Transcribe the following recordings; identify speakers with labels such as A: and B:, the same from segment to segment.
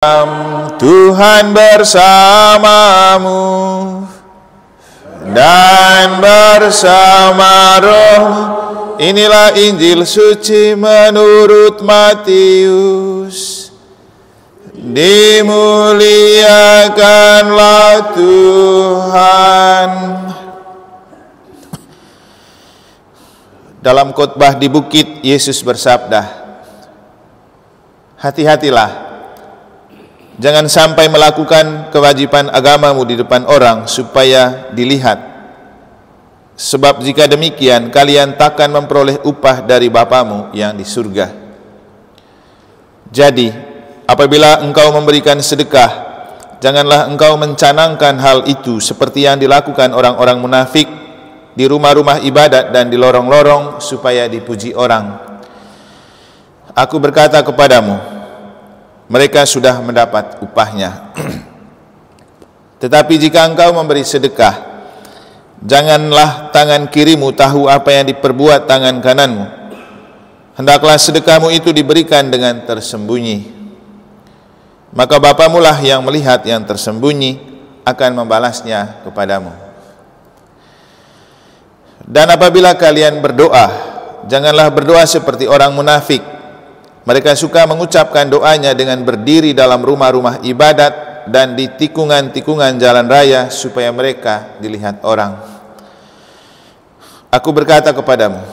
A: Tuhan bersamamu dan bersama rohmu. Inilah Injil suci menurut Matius. Dimuliakanlah Tuhan. Dalam khotbah di bukit, Yesus bersabda, "Hati-hatilah, jangan sampai melakukan kewajiban agamamu di depan orang supaya dilihat. Sebab jika demikian, kalian takkan memperoleh upah dari Bapamu yang di surga. Jadi, apabila engkau memberikan sedekah, janganlah engkau mencanangkan hal itu seperti yang dilakukan orang-orang munafik di rumah-rumah ibadat dan di lorong-lorong supaya dipuji orang. Aku berkata kepadamu, mereka sudah mendapat upahnya. Tetapi jika engkau memberi sedekah, janganlah tangan kirimu tahu apa yang diperbuat tangan kananmu. Hendaklah sedekahmu itu diberikan dengan tersembunyi. Maka Bapamu lah yang melihat yang tersembunyi akan membalasnya kepadamu. Dan apabila kalian berdoa, janganlah berdoa seperti orang munafik. Mereka suka mengucapkan doanya dengan berdiri dalam rumah-rumah ibadat dan di tikungan-tikungan jalan raya supaya mereka dilihat orang. Aku berkata kepadamu,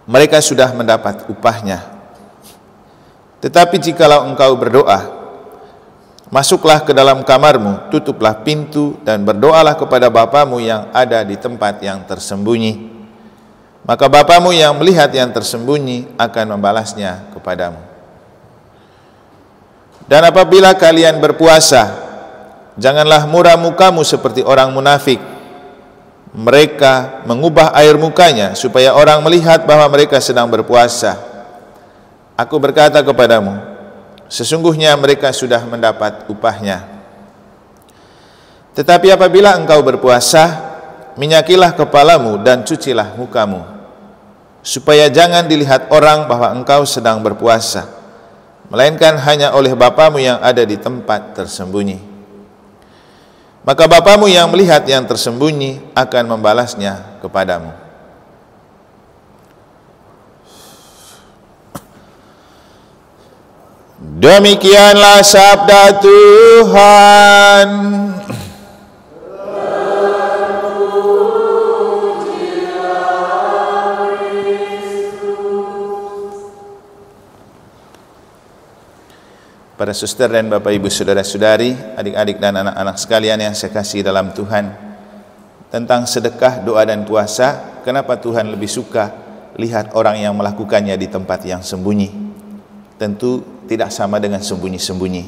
A: mereka sudah mendapat upahnya. Tetapi jikalau engkau berdoa, masuklah ke dalam kamarmu, tutuplah pintu dan berdoalah kepada Bapamu yang ada di tempat yang tersembunyi. Maka Bapamu yang melihat yang tersembunyi akan membalasnya kepadamu. Dan apabila kalian berpuasa, janganlah muram mukamu seperti orang munafik. Mereka mengubah air mukanya supaya orang melihat bahwa mereka sedang berpuasa. Aku berkata kepadamu, sesungguhnya mereka sudah mendapat upahnya. Tetapi apabila engkau berpuasa, minyakilah kepalamu dan cucilah mukamu, supaya jangan dilihat orang bahwa engkau sedang berpuasa, melainkan hanya oleh Bapamu yang ada di tempat tersembunyi. Maka Bapamu yang melihat yang tersembunyi akan membalasnya kepadamu." Demikianlah sabda Tuhan. Para suster dan Bapak Ibu saudara-saudari, adik-adik dan anak-anak sekalian yang saya kasih dalam Tuhan, tentang sedekah, doa dan puasa, kenapa Tuhan lebih suka lihat orang yang melakukannya di tempat yang sembunyi? Tentu tidak sama dengan sembunyi-sembunyi.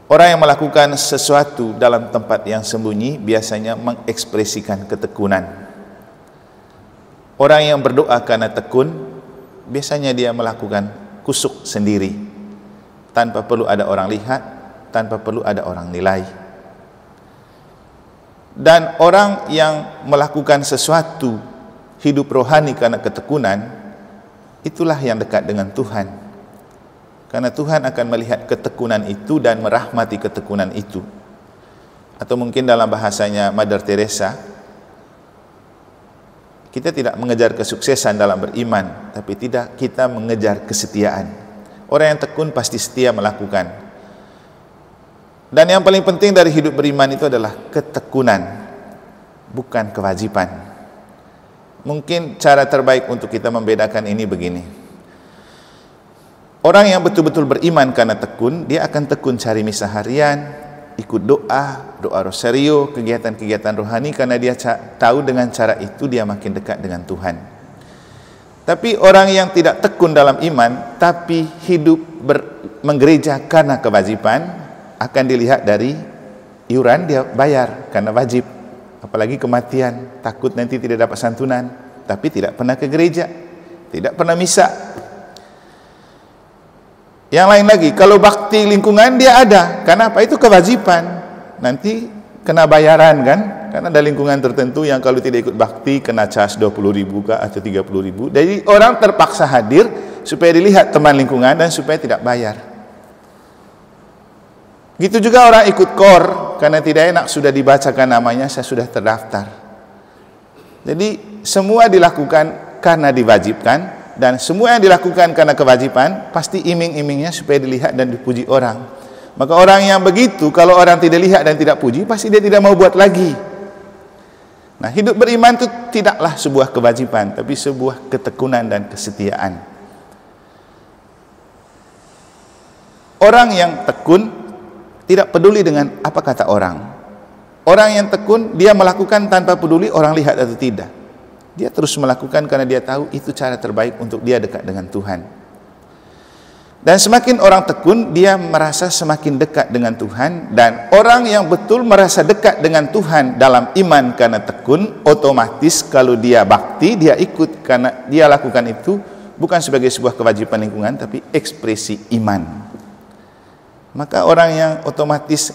A: Orang yang melakukan sesuatu dalam tempat yang sembunyi biasanya mengekspresikan ketekunan. Orang yang berdoa karena tekun, biasanya dia melakukan kusuk sendiri, tanpa perlu ada orang lihat, tanpa perlu ada orang nilai. Dan orang yang melakukan sesuatu hidup rohani karena ketekunan, itulah yang dekat dengan Tuhan. Karena Tuhan akan melihat ketekunan itu dan merahmati ketekunan itu. Atau mungkin dalam bahasanya Mother Teresa, kita tidak mengejar kesuksesan dalam beriman, tapi kita mengejar kesetiaan. Orang yang tekun pasti setia melakukan. Dan yang paling penting dari hidup beriman itu adalah ketekunan, bukan kewajiban. Mungkin cara terbaik untuk kita membedakan ini begini. Orang yang betul-betul beriman karena tekun, dia akan tekun cari misa harian, ikut doa rosario, kegiatan-kegiatan rohani, karena dia tahu dengan cara itu dia makin dekat dengan Tuhan. Tapi orang yang tidak tekun dalam iman, tapi hidup menggereja karena kewajiban, akan dilihat dari iuran dia bayar karena wajib. Apalagi kematian, takut nanti tidak dapat santunan, tapi tidak pernah ke gereja, tidak pernah misa. Yang lain lagi, kalau bakti lingkungan dia ada, karena apa? Itu kewajiban. Nanti kena bayaran kan? Karena ada lingkungan tertentu yang kalau tidak ikut bakti kena cas 20.000 kah atau 30.000. Jadi orang terpaksa hadir supaya dilihat teman lingkungan dan supaya tidak bayar. Gitu juga orang ikut KOR, karena tidak enak sudah dibacakan namanya, saya sudah terdaftar. Jadi semua dilakukan karena diwajibkan, dan semua yang dilakukan karena kewajiban pasti iming-imingnya supaya dilihat dan dipuji orang. Maka orang yang begitu, kalau orang tidak lihat dan tidak puji, pasti dia tidak mau buat lagi. Nah, hidup beriman itu tidaklah sebuah kewajiban, tapi sebuah ketekunan dan kesetiaan. Orang yang tekun tidak peduli dengan apa kata orang. Orang yang tekun, dia melakukan tanpa peduli orang lihat atau tidak. Dia terus melakukan karena dia tahu itu cara terbaik untuk dia dekat dengan Tuhan. Dan semakin orang tekun, dia merasa semakin dekat dengan Tuhan. Dan orang yang betul merasa dekat dengan Tuhan dalam iman karena tekun, otomatis kalau dia bakti, dia ikut karena dia lakukan itu bukan sebagai sebuah kewajiban lingkungan, tapi ekspresi iman. Maka orang yang otomatis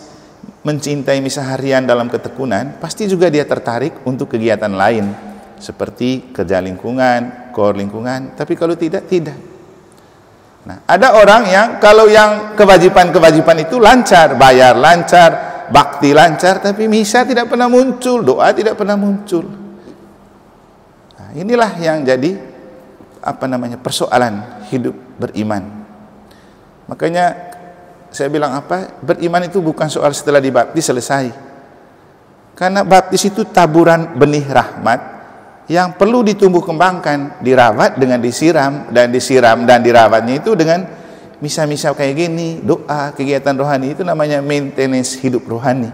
A: mencintai misa harian dalam ketekunan, pasti juga dia tertarik untuk kegiatan lain, seperti kerja lingkungan, KOR lingkungan. Tapi kalau tidak, tidak. Nah, ada orang yang kalau yang kewajiban-kewajiban itu lancar, bayar lancar, bakti lancar, tapi misa tidak pernah muncul, doa tidak pernah muncul. Nah, inilah yang jadi persoalan hidup beriman. Makanya saya bilang beriman itu bukan soal setelah dibaptis selesai. Karena baptis itu taburan benih rahmat yang perlu ditumbuh kembangkan, dirawat dengan disiram dan dirawatnya itu dengan misa-misa kayak gini, doa, kegiatan rohani, itu namanya maintenance hidup rohani.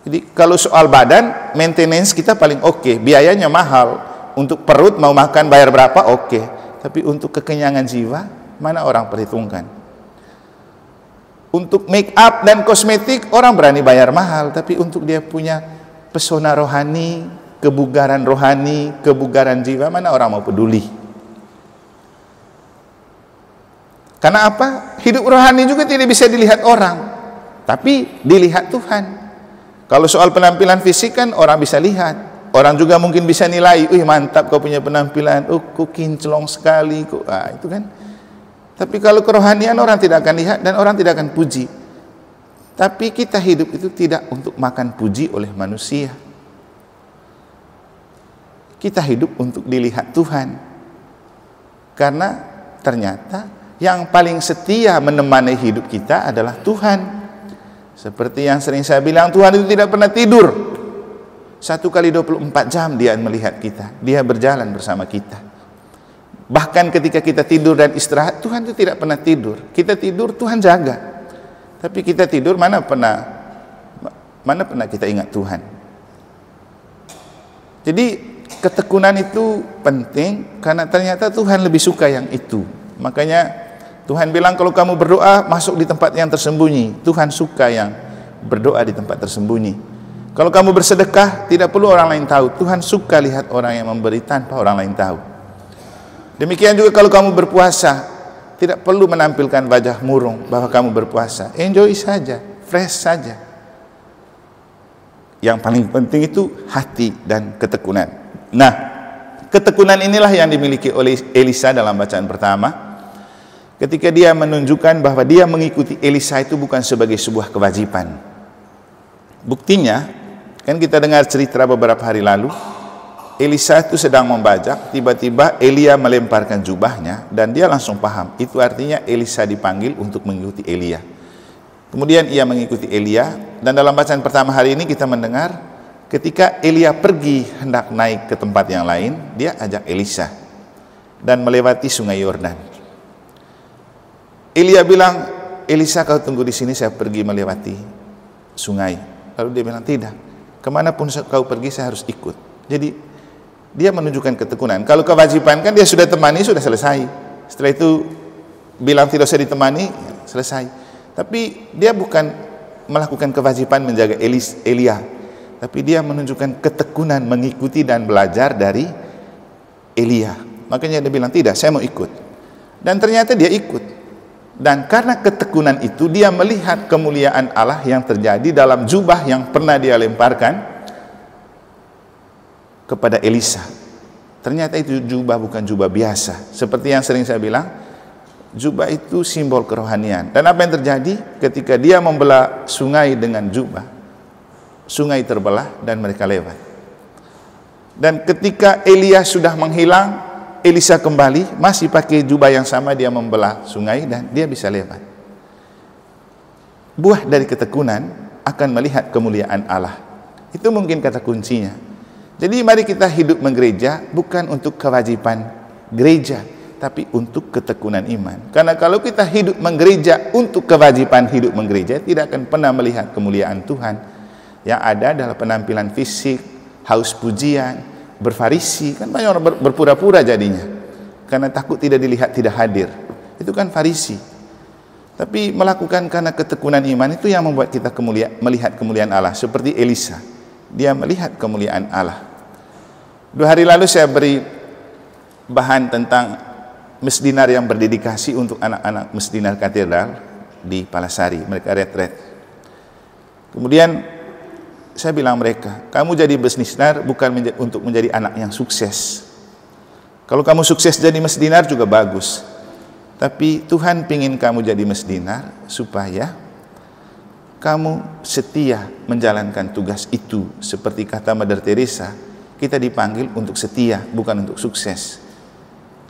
A: Jadi kalau soal badan, maintenance kita paling oke, biayanya mahal. Untuk perut mau makan bayar berapa oke, tapi untuk kekenyangan jiwa mana orang perhitungkan. Untuk make up dan kosmetik orang berani bayar mahal, tapi untuk dia punya pesona rohani, kebugaran rohani, kebugaran jiwa, mana orang mau peduli. Karena apa? Hidup rohani juga tidak bisa dilihat orang, tapi dilihat Tuhan. Kalau soal penampilan fisik kan orang bisa lihat, orang juga mungkin bisa nilai, mantap kau punya penampilan, kau kinclong sekali, itu kan. Tapi kalau kerohanian orang tidak akan lihat dan orang tidak akan puji. Tapi kita hidup itu tidak untuk makan puji oleh manusia. Kita hidup untuk dilihat Tuhan. Karena ternyata yang paling setia menemani hidup kita adalah Tuhan. Seperti yang sering saya bilang, Tuhan itu tidak pernah tidur. 1 kali 24 jam dia melihat kita. Dia berjalan bersama kita. Bahkan ketika kita tidur dan istirahat, Tuhan itu tidak pernah tidur. Kita tidur, Tuhan jaga. Tapi kita tidur, mana pernah kita ingat Tuhan. Jadi ketekunan itu penting, karena ternyata Tuhan lebih suka yang itu. Makanya Tuhan bilang kalau kamu berdoa, masuk di tempat yang tersembunyi. Tuhan suka yang berdoa di tempat tersembunyi. Kalau kamu bersedekah, tidak perlu orang lain tahu. Tuhan suka lihat orang yang memberi tanpa orang lain tahu. Demikian juga kalau kamu berpuasa, tidak perlu menampilkan wajah murung bahwa kamu berpuasa. Enjoy saja, fresh saja. Yang paling penting itu hati dan ketekunan. Nah, ketekunan inilah yang dimiliki oleh Elisa dalam bacaan pertama. Ketika dia menunjukkan bahwa dia mengikuti Elisa itu bukan sebagai sebuah kewajiban. Buktinya, kan kita dengar cerita beberapa hari lalu, Elisa itu sedang membajak, tiba-tiba Elia melemparkan jubahnya dan dia langsung paham. Itu artinya Elisa dipanggil untuk mengikuti Elia. Kemudian ia mengikuti Elia, dan dalam bacaan pertama hari ini kita mendengar ketika Elia pergi hendak naik ke tempat yang lain, dia ajak Elisa dan melewati sungai Yordan. Elia bilang, Elisa kau tunggu di sini, saya pergi melewati sungai. Lalu dia bilang, tidak, kemanapun kau pergi saya harus ikut. Jadi dia menunjukkan ketekunan. Kalau kewajiban kan dia sudah temani, sudah selesai. Setelah itu bilang tidak usah ditemani, selesai. Tapi dia bukan melakukan kewajiban menjaga Elia, tapi dia menunjukkan ketekunan mengikuti dan belajar dari Elia. Makanya dia bilang, tidak, saya mau ikut. Dan ternyata dia ikut. Dan karena ketekunan itu, dia melihat kemuliaan Allah yang terjadi dalam jubah yang pernah dia lemparkan kepada Elisa. ternyata itu jubah bukan jubah biasa. Seperti yang sering saya bilang, jubah itu simbol kerohanian. Dan apa yang terjadi ketika dia membelah sungai dengan jubah? Sungai terbelah dan mereka lewat. Dan ketika Elia sudah menghilang, Elisa kembali, masih pakai jubah yang sama, dia membelah sungai dan dia bisa lewat. Buah dari ketekunan akan melihat kemuliaan Allah. Itu mungkin kata kuncinya. Jadi mari kita hidup menggereja bukan untuk kewajiban gereja, tapi untuk ketekunan iman. Karena kalau kita hidup menggereja untuk kewajiban hidup menggereja, tidak akan pernah melihat kemuliaan Tuhan. Yang ada adalah penampilan fisik, haus pujian, berfarisi. Kan banyak orang berpura-pura jadinya, karena takut tidak dilihat, tidak hadir. Itu kan farisi. Tapi melakukan karena ketekunan iman itu yang membuat kita melihat kemuliaan Allah. Seperti Elisa, dia melihat kemuliaan Allah. 2 hari lalu saya beri bahan tentang mesdinar yang berdedikasi untuk anak-anak mesdinar katedral di Palasari. Mereka retret. Kemudian saya bilang mereka, kamu jadi mesdinar bukan untuk menjadi anak yang sukses. Kalau kamu sukses jadi mesdinar juga bagus, tapi Tuhan ingin kamu jadi mesdinar supaya kamu setia menjalankan tugas itu. Seperti kata Mother Teresa, kita dipanggil untuk setia, bukan untuk sukses.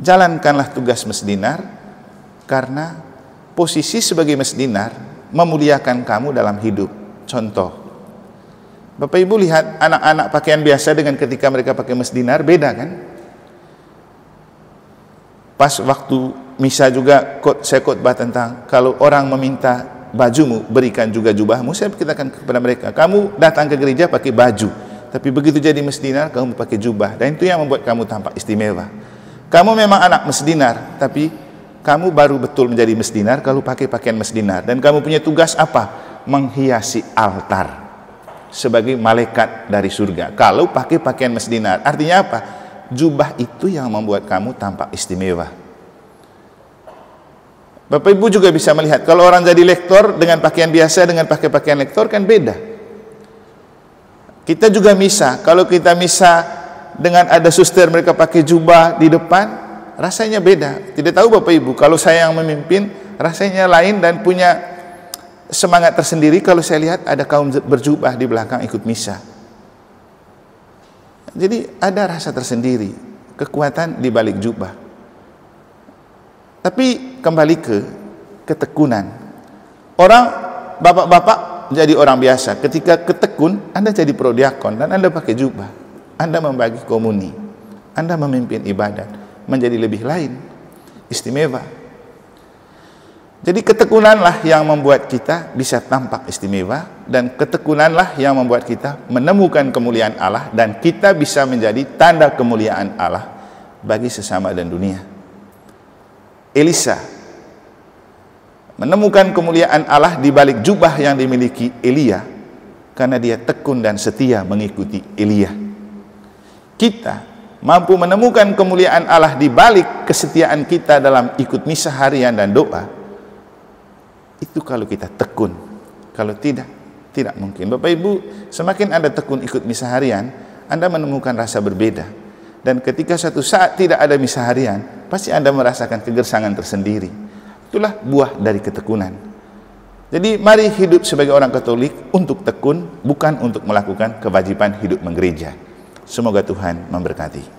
A: Jalankanlah tugas mesdinar, karena posisi sebagai mesdinar memuliakan kamu dalam hidup. Contoh, Bapak Ibu lihat anak-anak pakaian biasa dengan ketika mereka pakai mesdinar, beda kan? Pas waktu misa juga saya khotbah tentang kalau orang meminta bajumu, berikan juga jubahmu. Saya katakan kepada mereka, kamu datang ke gereja pakai baju, tapi begitu jadi mesdinar kamu pakai jubah, dan itu yang membuat kamu tampak istimewa. Kamu memang anak mesdinar, tapi kamu baru betul menjadi mesdinar kalau pakai pakaian mesdinar. Dan kamu punya tugas apa? Menghiasi altar sebagai malaikat dari surga. Kalau pakai pakaian mesdinar, artinya apa? Jubah itu yang membuat kamu tampak istimewa. Bapak Ibu juga bisa melihat, kalau orang jadi lektor dengan pakaian biasa dengan pakai pakaian lektor kan beda. Kita juga misa, kalau kita misa dengan ada suster mereka pakai jubah di depan, rasanya beda. Tidak tahu Bapak Ibu, kalau saya yang memimpin rasanya lain dan punya semangat tersendiri kalau saya lihat ada kaum berjubah di belakang ikut misa. Jadi ada rasa tersendiri, kekuatan di balik jubah. Tapi kembali ke ketekunan. Orang bapak-bapak jadi orang biasa, ketika ketekun Anda jadi prodiakon dan Anda pakai jubah, Anda membagi komuni, Anda memimpin ibadat, menjadi lebih lain, istimewa. Jadi ketekunanlah yang membuat kita bisa tampak istimewa, dan ketekunanlah yang membuat kita menemukan kemuliaan Allah, dan kita bisa menjadi tanda kemuliaan Allah bagi sesama dan dunia. Elisa menemukan kemuliaan Allah di balik jubah yang dimiliki Elia, karena dia tekun dan setia mengikuti Elia. Kita mampu menemukan kemuliaan Allah di balik kesetiaan kita dalam ikut misa harian dan doa. Itu kalau kita tekun. Kalau tidak mungkin. Bapak Ibu, semakin Anda tekun ikut misa harian, Anda menemukan rasa berbeda. Dan ketika suatu saat tidak ada misa harian, pasti Anda merasakan kegersangan tersendiri. Itulah buah dari ketekunan. Jadi mari hidup sebagai orang Katolik untuk tekun, bukan untuk melakukan kewajiban hidup menggereja. Semoga Tuhan memberkati.